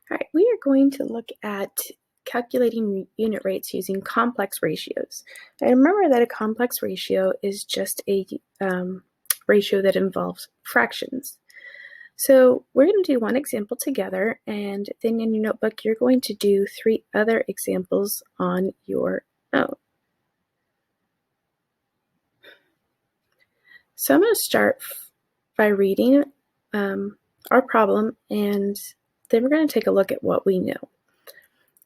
All right, we are going to look at calculating unit rates using complex ratios. And remember that a complex ratio is just a ratio that involves fractions. So we're going to do one example together, and then in your notebook, you're going to do 3 other examples on your own. So I'm going to start by reading our problem, and then we're going to take a look at what we know.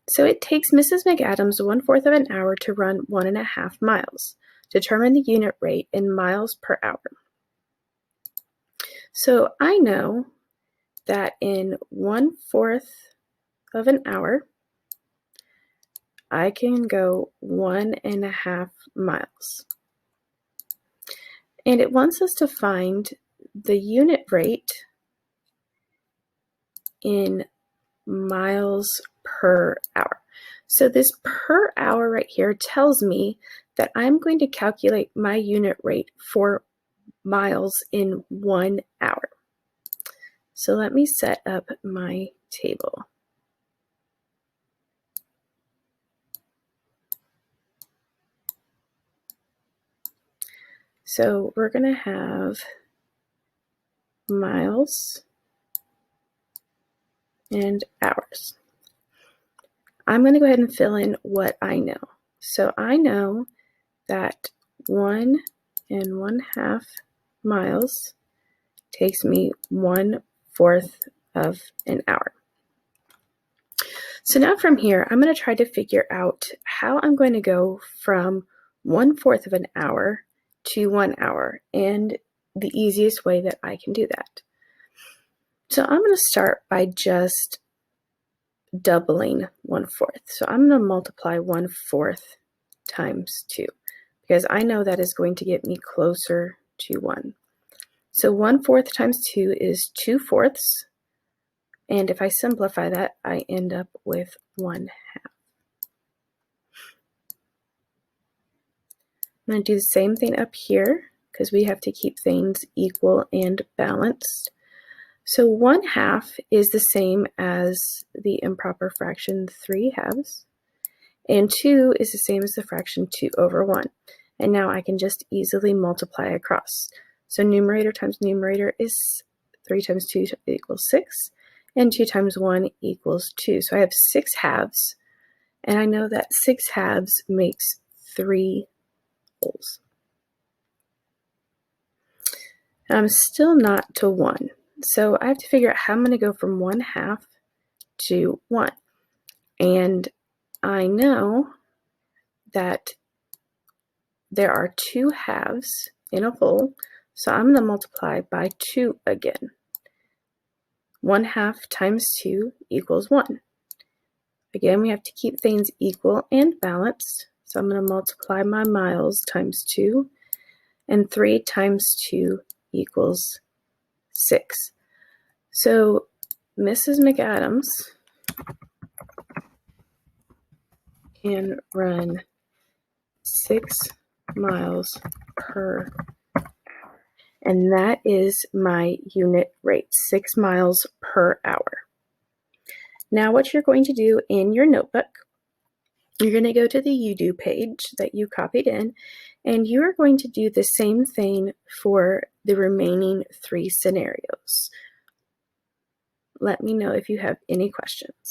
So it takes Mrs. McAdams 1/4 of an hour to run 1.5 miles. Determine the unit rate in miles per hour. So I know that in 1/4 of an hour, I can go 1.5 miles. And it wants us to find the unit rate in miles per hour. So this per hour right here tells me that I'm going to calculate my unit rate for miles in 1 hour. So let me set up my table. So we're going to have miles and hours. I'm going to go ahead and fill in what I know. So I know that 1.5 miles takes me 1/4 of an hour. So now from here, I'm going to try to figure out how I'm going to go from 1/4 of an hour to 1 hour, and the easiest way that I can do that. So I'm going to start by just doubling 1/4. So I'm going to multiply 1/4 times 2, because I know that is going to get me closer to 1. So 1/4 times 2 is 2/4. And if I simplify that, I end up with 1/2. I'm going to do the same thing up here because we have to keep things equal and balanced. So 1/2 is the same as the improper fraction 3/2, and 2 is the same as the fraction 2/1. And now I can just easily multiply across. So numerator times numerator is 3 times 2 equals 6, and 2 times 1 equals 2. So I have 6/2, and I know that 6/2 makes 3 wholes. And I'm still not to 1. So I have to figure out how I'm going to go from 1/2 to 1. And I know that there are 2 halves in a whole, so I'm going to multiply by 2 again. 1/2 times 2 equals 1. Again, we have to keep things equal and balanced, so I'm going to multiply my miles times 2, and 3 times 2 equals 6. So Mrs. McAdams can run 6 miles per hour, and that is my unit rate, 6 miles per hour. Now what you're going to do in your notebook, you're going to go to the UDO page that you copied in, and you are going to do the same thing for the remaining 3 scenarios. Let me know if you have any questions.